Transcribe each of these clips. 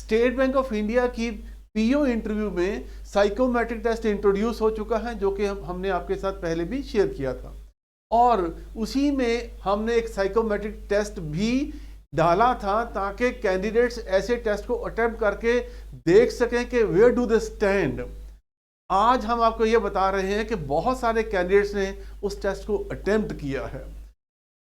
State bank of India की PO interview में psychometric test introduce हो चुका है, जो कि हमने आपके साथ पहले भी शेयर किया था, और उसी में हमने एक साइकोमेट्रिक टेस्ट भी डाला था ताकि कैंडिडेट्स ऐसे टेस्ट को अटेम्प्ट करके देख सकें कि वेयर डू दे स्टैंड। आज हम आपको ये बता रहे हैं कि बहुत सारे कैंडिडेट्स ने उस टेस्ट को अटेम्प्ट किया है,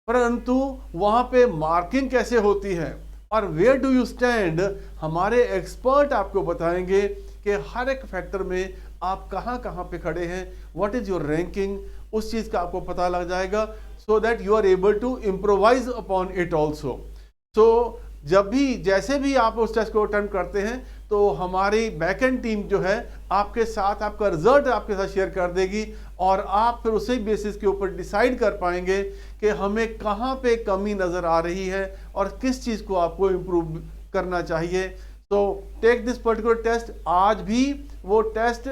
परंतु वहाँ पे मार्किंग कैसे होती है और वेयर डू यू स्टैंड, हमारे एक्सपर्ट आपको बताएंगे कि हर एक फैक्टर में आप कहाँ कहाँ पे खड़े हैं, व्हाट इज योर रैंकिंग, उस चीज़ का आपको पता लग जाएगा, so that you are able to improvise upon it also. So जब भी जैसे भी आप उस टेस्ट को अटेम्प्ट करते हैं तो हमारी बैक एंड टीम जो है आपके साथ आपका रिजल्ट आपके साथ शेयर कर देगी, और आप फिर उसी बेसिस के ऊपर डिसाइड कर पाएंगे कि हमें कहाँ पे कमी नज़र आ रही है और किस चीज़ को आपको इम्प्रूव करना चाहिए। तो टेक दिस पर्टिकुलर टेस्ट। आज भी वो टेस्ट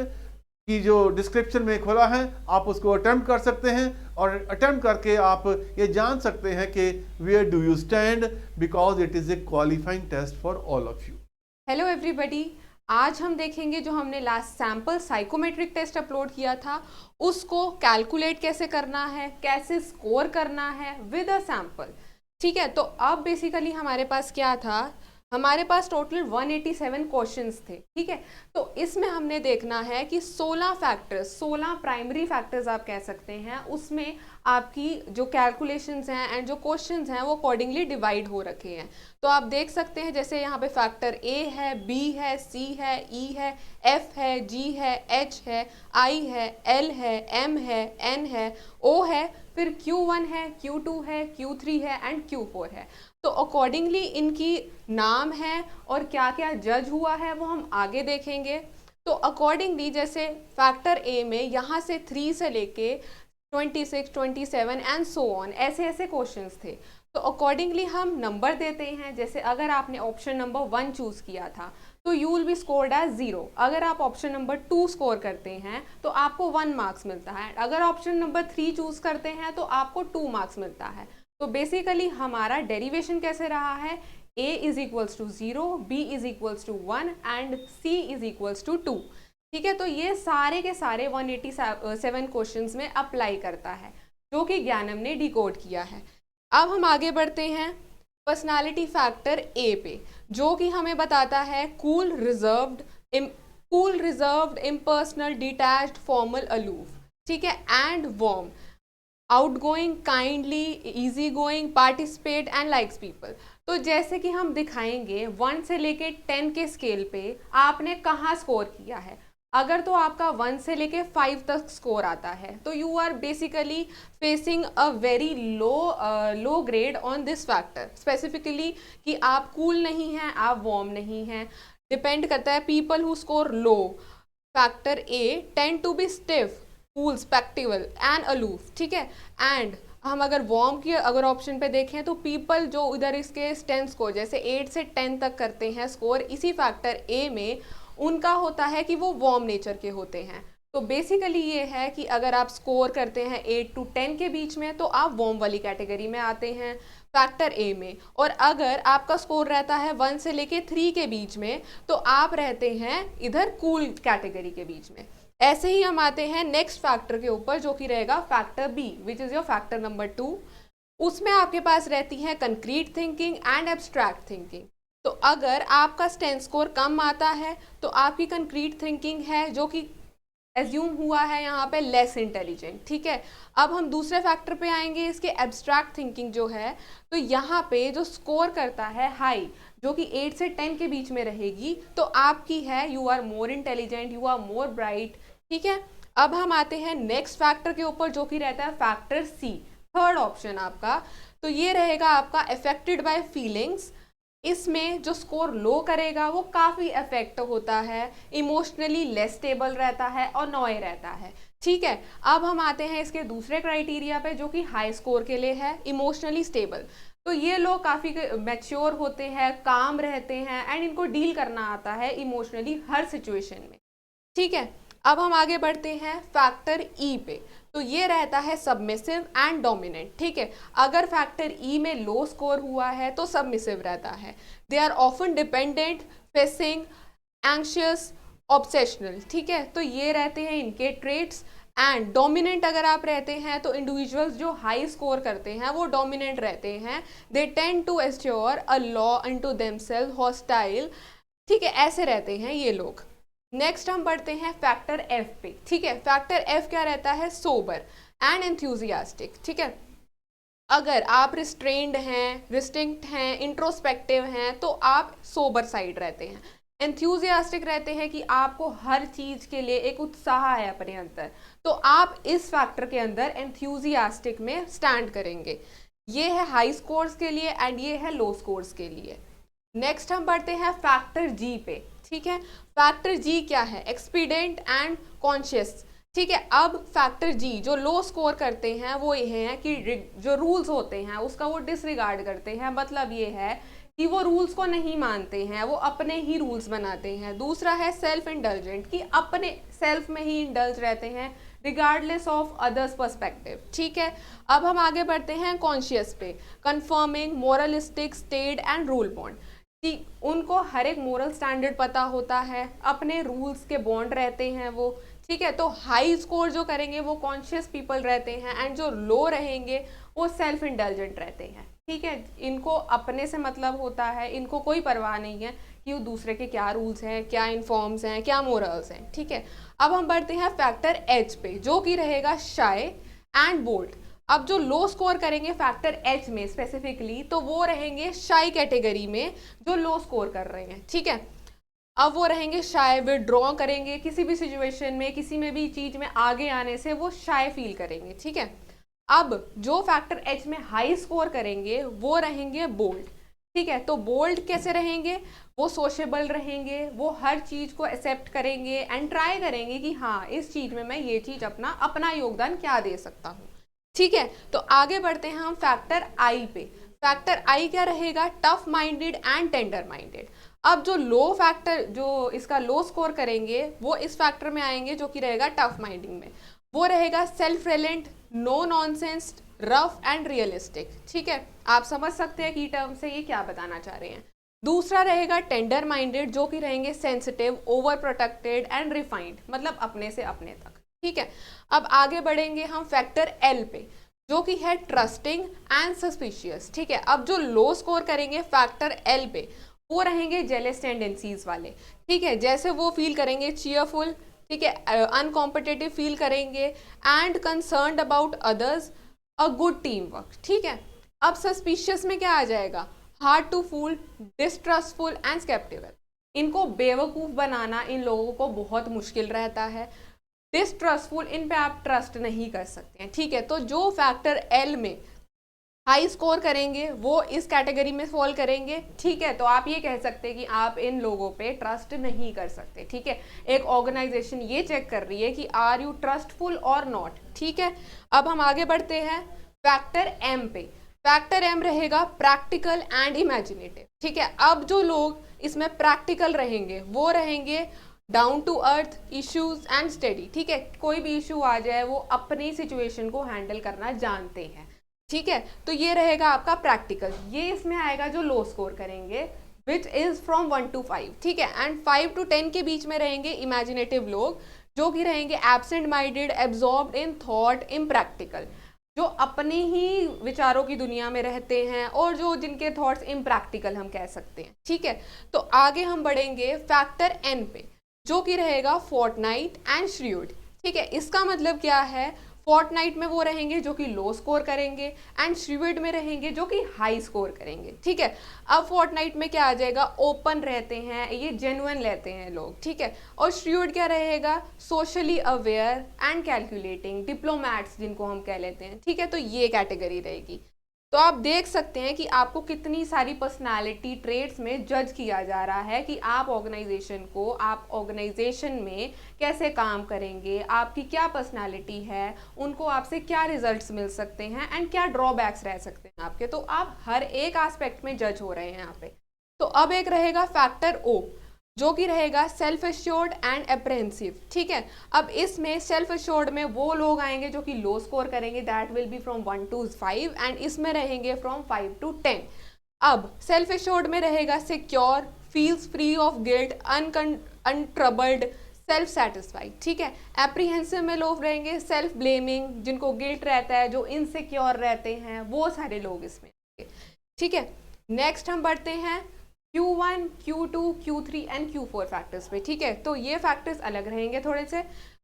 की जो डिस्क्रिप्शन में खुला है, आप उसको अटेम्प्ट कर सकते हैं, और अटेम्प्ट करके आप ये जान सकते हैं कि where do you stand, because it is a qualifying test for all of you. Hello everybody, आज हम देखेंगे जो हमने last sample psychometric test upload किया था उसको कैलकुलेट कैसे करना है, कैसे स्कोर करना है विद अ सैम्पल। ठीक है, तो अब बेसिकली हमारे पास क्या था, हमारे पास टोटल 187 क्वेश्चंस थे। ठीक है, तो इसमें हमने देखना है कि 16 फैक्टर्स, 16 प्राइमरी फैक्टर्स आप कह सकते हैं, उसमें आपकी जो कैलकुलेशंस हैं एंड जो क्वेश्चंस हैं वो अकॉर्डिंगली डिवाइड हो रखे हैं। तो आप देख सकते हैं जैसे यहाँ पे फैक्टर ए है, बी है, सी है, ई है, एफ है, जी है, एच है, आई है, एल है, एम है, एन है, ओ है, फिर Q1 है, Q2 है, Q3 है एंड Q4 है। तो अकॉर्डिंगली इनकी नाम है और क्या क्या जज हुआ है वो हम आगे देखेंगे। तो अकॉर्डिंगली जैसे फैक्टर ए में यहाँ से 3 से लेके 26, 27 एंड सो ऑन ऐसे ऐसे क्वेश्चंस थे। तो अकॉर्डिंगली हम नंबर देते हैं। जैसे अगर आपने ऑप्शन नंबर 1 चूज किया था तो you will be scored as 0। अगर आप ऑप्शन नंबर 2 स्कोर करते हैं तो आपको 1 मार्क्स मिलता है। अगर ऑप्शन नंबर 3 चूज करते हैं तो आपको 2 मार्क्स मिलता है। तो बेसिकली हमारा डेरिवेशन कैसे रहा है, a is equals to 0, b is equals to 1 and c is equals to 2। ठीक है, तो ये सारे के सारे 187 क्वेश्चंस में अप्लाई करता है, जो कि ज्ञानम ने डिकोड किया है। अब हम आगे बढ़ते हैं पर्सनालिटी फैक्टर ए पे, जो कि हमें बताता है cool reserved, impersonal, detached, formal, aloof. ठीक है, and warm, outgoing, kindly, easy going, participate and likes people. तो जैसे कि हम दिखाएंगे 1 से लेके 10 के स्केल पे आपने कहाँ स्कोर किया है। अगर तो आपका 1 से लेके 5 तक स्कोर आता है तो you are basically facing a very low grade on this factor, specifically कि आप कूल नहीं हैं, आप वार्म नहीं हैं। डिपेंड करता है। People who score low factor A tend to be stiff, cool, sceptical and aloof. ठीक है, एंड हम अगर वार्म की अगर ऑप्शन पे देखें तो पीपल जो इधर इसके 10 स्कोर जैसे 8 से 10 तक करते हैं स्कोर इसी फैक्टर ए में, उनका होता है कि वो वार्म नेचर के होते हैं। तो बेसिकली ये है कि अगर आप स्कोर करते हैं 8 to 10 के बीच में तो आप वार्म वाली कैटेगरी में आते हैं फैक्टर ए में, और अगर आपका स्कोर रहता है 1 से लेके 3 के बीच में तो आप रहते हैं इधर कूल कैटेगरी के बीच में। ऐसे ही हम आते हैं नेक्स्ट फैक्टर के ऊपर, जो कि रहेगा factor B, which is your factor number 2। उसमें आपके पास रहती है concrete thinking and abstract thinking. तो अगर आपका स्टेंस स्कोर कम आता है तो आपकी कंक्रीट थिंकिंग है, जो कि एज्यूम हुआ है यहाँ पे लेस इंटेलिजेंट। ठीक है, अब हम दूसरे फैक्टर पे आएंगे, इसके एब्स्ट्रैक्ट थिंकिंग जो है, तो यहाँ पे जो स्कोर करता है हाई, जो कि 8 से 10 के बीच में रहेगी, तो आपकी है you are more intelligent, you are more bright. ठीक है, अब हम आते हैं नेक्स्ट फैक्टर के ऊपर, जो कि रहता है फैक्टर सी, थर्ड ऑप्शन आपका। तो ये रहेगा आपका अफेक्टेड बाय फीलिंग्स। इसमें जो स्कोर लो करेगा वो काफ़ी अफेक्ट होता है, इमोशनली लेस स्टेबल रहता है और नॉय रहता है। ठीक है, अब हम आते हैं इसके दूसरे क्राइटेरिया पे, जो कि हाई स्कोर के लिए है, इमोशनली स्टेबल। तो ये लोग काफ़ी मैच्योर होते हैं, काम रहते हैं एंड इनको डील करना आता है इमोशनली हर सिचुएशन में। ठीक है, अब हम आगे बढ़ते हैं फैक्टर ई पे। तो ये रहता है सबमिसिव एंड डोमिनेंट। ठीक है, अगर फैक्टर ई में लो स्कोर हुआ है तो सबमिसिव रहता है। They are often dependent, facing, anxious, obsessional, ठीक है। तो ये रहते हैं इनके ट्रेट्स। एंड डोमिनेंट अगर आप रहते हैं तो इंडिविजुअल्स जो हाई स्कोर करते हैं वो डोमिनेंट रहते हैं। They tend to assure a law into themself, hostile, ठीक है, ऐसे रहते हैं ये लोग। नेक्स्ट हम बढ़ते हैं फैक्टर एफ पे, ठीक है। फैक्टर एफ क्या रहता है? सोबर एंड एंथुजियास्टिक, ठीक है। अगर आप रिस्ट्रेन्ड हैं, रिस्ट्रिक्ट हैं, इंट्रोस्पेक्टिव हैं तो आप सोबर साइड रहते हैं। एंथुजियास्टिक रहते हैं कि आपको हर चीज के लिए एक उत्साह है अपने अंदर, तो आप इस फैक्टर के अंदर एंथुजियास्टिक में स्टैंड करेंगे। ये है हाई स्कोर्स के लिए एंड ये है लो स्कोर्स के लिए। नेक्स्ट हम बढ़ते हैं फैक्टर जी पे, ठीक है। फैक्टर जी क्या है? एक्सपीडिएंट एंड कॉन्शियस, ठीक है। अब फैक्टर जी जो लो स्कोर करते हैं वो ये हैं कि जो रूल्स होते हैं उसका वो डिसरिगार्ड करते हैं। मतलब ये है कि वो रूल्स को नहीं मानते हैं, वो अपने ही रूल्स बनाते हैं। दूसरा है सेल्फ इंडल्जेंट, कि अपने सेल्फ में ही इंडल्ज रहते हैं रिगार्डलेस ऑफ अदर्स पर्सपेक्टिव, ठीक है। अब हम आगे बढ़ते हैं कॉन्शियस पे। Conforming, moralistic, staid and rule bound, कि उनको हर एक मोरल स्टैंडर्ड पता होता है, अपने रूल्स के बॉन्ड रहते हैं वो, ठीक है। तो हाई स्कोर जो करेंगे वो कॉन्शियस पीपल रहते हैं एंड जो लो रहेंगे वो सेल्फ इंडल्जेंट रहते हैं, ठीक है। इनको अपने से मतलब होता है, इनको कोई परवाह नहीं है कि वो दूसरे के क्या रूल्स हैं, क्या इन्फॉर्म्स हैं, क्या मोरल्स हैं, ठीक है। अब हम बढ़ते हैं फैक्टर एच पे, जो कि रहेगा शाय एंड बोल्ड। अब जो लो स्कोर करेंगे फैक्टर एच में स्पेसिफिकली, तो वो रहेंगे शाय कैटेगरी में जो लो स्कोर कर रहे हैं, ठीक है। अब वो रहेंगे शाय, विड्रॉ करेंगे किसी भी सिचुएशन में, किसी में भी चीज में आगे आने से वो शाय फील करेंगे, ठीक है। अब जो फैक्टर एच में हाई स्कोर करेंगे वो रहेंगे बोल्ड, ठीक है। तो बोल्ड कैसे रहेंगे? वो सोशेबल रहेंगे, वो हर चीज को एक्सेप्ट करेंगे एंड ट्राई करेंगे कि हाँ इस चीज में मैं ये चीज अपना योगदान क्या दे सकता हूँ, ठीक है। तो आगे बढ़ते हैं हम फैक्टर आई पे। फैक्टर आई क्या रहेगा? Tough minded and tender minded. अब जो लो फैक्टर, जो इसका लो स्कोर करेंगे वो इस फैक्टर में आएंगे जो कि रहेगा टफ माइंडिंग में। वो रहेगा self reliant, no nonsense, rough and realistic, ठीक है। आप समझ सकते हैं कि टर्म से ये क्या बताना चाह रहे हैं। दूसरा रहेगा टेंडर माइंडेड, जो कि रहेंगे sensitive, over protected and refined, मतलब अपने से अपने तक, ठीक है। अब आगे बढ़ेंगे हम फैक्टर एल पे, जो कि है ट्रस्टिंग एंड सस्पिशियस, ठीक है। अब जो लो स्कोर करेंगे फैक्टर एल पे वो रहेंगे जेलस टेंडेंसीज वाले, ठीक है। जैसे वो फील करेंगे चीयरफुल, ठीक है, अनकॉम्पिटिटिव फील करेंगे and concerned about others, a good team work, ठीक है। अब सस्पिशियस में क्या आ जाएगा? Hard to fool, distrustful and sceptical. इनको बेवकूफ़ बनाना इन लोगों को बहुत मुश्किल रहता है। डिस्ट्रस्टफुल, इन पे आप ट्रस्ट नहीं कर सकते हैं, ठीक है। तो जो फैक्टर एल में हाई स्कोर करेंगे वो इस कैटेगरी में फॉल करेंगे, ठीक है। तो आप ये कह सकते हैं कि आप इन लोगों पे ट्रस्ट नहीं कर सकते, ठीक है। एक ऑर्गेनाइजेशन ये चेक कर रही है कि आर यू ट्रस्टफुल और नॉट, ठीक है। अब हम आगे बढ़ते हैं फैक्टर एम पे। फैक्टर एम रहेगा प्रैक्टिकल एंड इमेजिनेटिव, ठीक है। अब जो लोग इसमें प्रैक्टिकल रहेंगे वो रहेंगे down to earth, issues and study, ठीक है। कोई भी इशू आ जाए वो अपनी सिचुएशन को हैंडल करना जानते हैं, ठीक है। तो ये रहेगा आपका प्रैक्टिकल। ये इसमें आएगा जो लो स्कोर करेंगे, विच इज फ्रॉम 1 to 5, ठीक है। एंड 5 to 10 के बीच में रहेंगे इमेजिनेटिव लोग, जो कि रहेंगे absent minded, absorbed in thought, impractical, जो अपने ही विचारों की दुनिया में रहते हैं और जो जिनके थॉट्स इम्प्रैक्टिकल हम कह सकते हैं, ठीक है। तो आगे हम बढ़ेंगे फैक्टर एन पे, जो कि रहेगा फोर्टनाइट एंड श्रीव्ड, ठीक है। इसका मतलब क्या है? फोर्टनाइट में वो रहेंगे जो कि लो स्कोर करेंगे एंड श्रीव्ड में रहेंगे जो कि हाई स्कोर करेंगे, ठीक है। अब फोर्टनाइट में क्या आ जाएगा? ओपन रहते हैं, ये जेन्युइन रहते हैं लोग, ठीक है। और श्रीव्ड क्या रहेगा? Socially aware and calculating, diplomats जिनको हम कह लेते हैं, ठीक है। तो ये कैटेगरी रहेगी। तो आप देख सकते हैं कि आपको कितनी सारी पर्सनालिटी ट्रेट्स में जज किया जा रहा है कि आप ऑर्गेनाइजेशन में कैसे काम करेंगे, आपकी क्या पर्सनालिटी है, उनको आपसे क्या रिजल्ट्स मिल सकते हैं एंड क्या ड्रॉबैक्स रह सकते हैं आपके। तो आप हर एक एस्पेक्ट में जज हो रहे हैं यहाँ पे। तो अब एक रहेगा फैक्टर ओ, जो कि रहेगा सेल्फ एश्योर्ड एंड एप्रेहेंसिव, ठीक है। अब इसमें सेल्फ एश्योर्ड में वो लोग आएंगे जो कि लो स्कोर करेंगे, that will be from 1 to 5 and इसमें रहेंगे फ्रॉम 5 to 10। अब सेल्फ एश्योर्ड में रहेगा secure, feels free of guilt, untroubled, self satisfied, ठीक है। एप्रीहेंसिव में लोग रहेंगे सेल्फ ब्लेमिंग, जिनको गिल्ट रहता है, जो इनसिक्योर रहते हैं, वो सारे लोग इसमें, ठीक है। नेक्स्ट हम बढ़ते हैं Q1, Q2, Q3 and Q4 factors पे, ठीक है। तो ये फैक्टर्स अलग रहेंगे थोड़े से।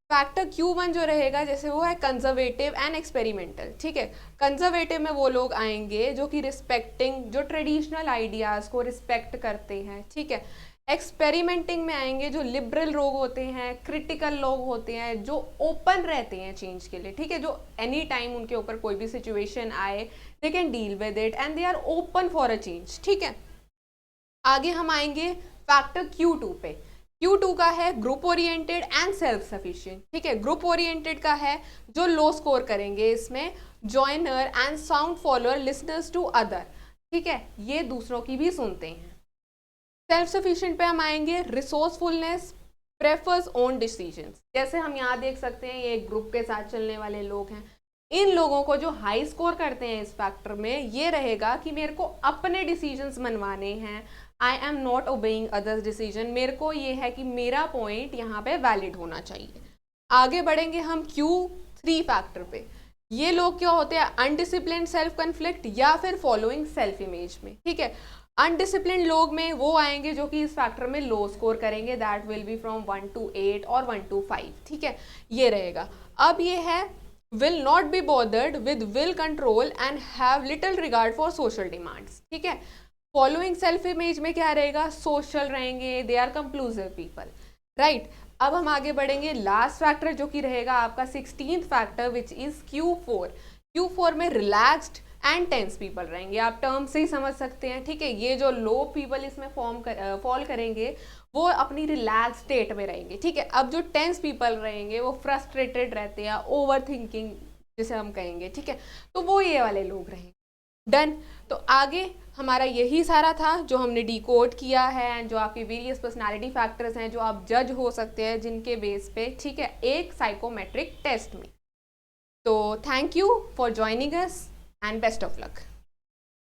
फैक्टर Q1 जो रहेगा जैसे वो है कंजर्वेटिव एंड एक्सपेरिमेंटल, ठीक है। कंजर्वेटिव में वो लोग आएंगे जो कि रिस्पेक्टिंग, जो ट्रेडिशनल आइडियाज़ को रिस्पेक्ट करते हैं, ठीक है। एक्सपेरिमेंटिंग में आएंगे जो लिबरल लोग होते हैं, क्रिटिकल लोग होते हैं, जो ओपन रहते हैं चेंज के लिए, ठीक है। जो एनी टाइम उनके ऊपर कोई भी सिचुएशन आए, they can deal with it and they are open for a change, ठीक है। आगे हम आएंगे फैक्टर Q2 पे। Q2 का है group oriented and self sufficient, ठीक है। ग्रुप ओरिएंटेड का है जो लो स्कोर करेंगे इसमें, joiner and sound follower, listeners to other, ठीक है, ये दूसरों की भी सुनते हैं। सेल्फ सफिशिएंट पे हम आएंगे रिसोर्सफुलनेस, प्रेफर्स ओन डिसीजंस। जैसे हम यहाँ देख सकते हैं ये एक ग्रुप के साथ चलने वाले लोग हैं। इन लोगों को जो हाई स्कोर करते हैं इस फैक्टर में, ये रहेगा कि मेरे को अपने डिसीजंस मनवाने हैं, I am not obeying others decision, मेरे को ये है कि मेरा पॉइंट यहाँ पे वैलिड होना चाहिए। आगे बढ़ेंगे हम Q3 फैक्टर पे। ये लोग क्या होते हैं, अनडिसिप्लिन्ड सेल्फ कन्फ्लिक्ट या फिर फॉलोइंग सेल्फ इमेज में, ठीक है। अनडिसिप्लिन्ड लोग में वो आएंगे जो कि इस फैक्टर में लो स्कोर करेंगे, that will be from 1 to 8 और 1 to 5, ठीक है, ये रहेगा। अब ये है will not be bothered with will control and have little regard for social demands, ठीक है। फॉलोइंग सेल्फ इमेज में क्या रहेगा, सोशल रहेंगे, they are conclusive people, right. अब हम आगे बढ़ेंगे लास्ट फैक्टर जो कि रहेगा आपका 16th factor which is Q4। Q4 में रिलैक्स्ड एंड टेंस पीपल रहेंगे, आप टर्म से ही समझ सकते हैं, ठीक है। ये जो लो पीपल इसमें फॉल करेंगे वो अपनी रिलैक्स स्टेट में रहेंगे, ठीक है। अब जो टेंस पीपल रहेंगे वो फ्रस्ट्रेटेड रहते हैं, ओवर थिंकिंग जिसे हम कहेंगे, ठीक है, तो वो ये वाले लोग रहेंगे। डन। तो आगे हमारा यही सारा था जो हमने डिकोड किया है एंड जो आपके वेरियस पर्सनालिटी फैक्टर्स हैं जो आप जज हो सकते हैं जिनके बेस पे, ठीक है, एक साइकोमेट्रिक टेस्ट में। तो thank you for joining us and best of luck.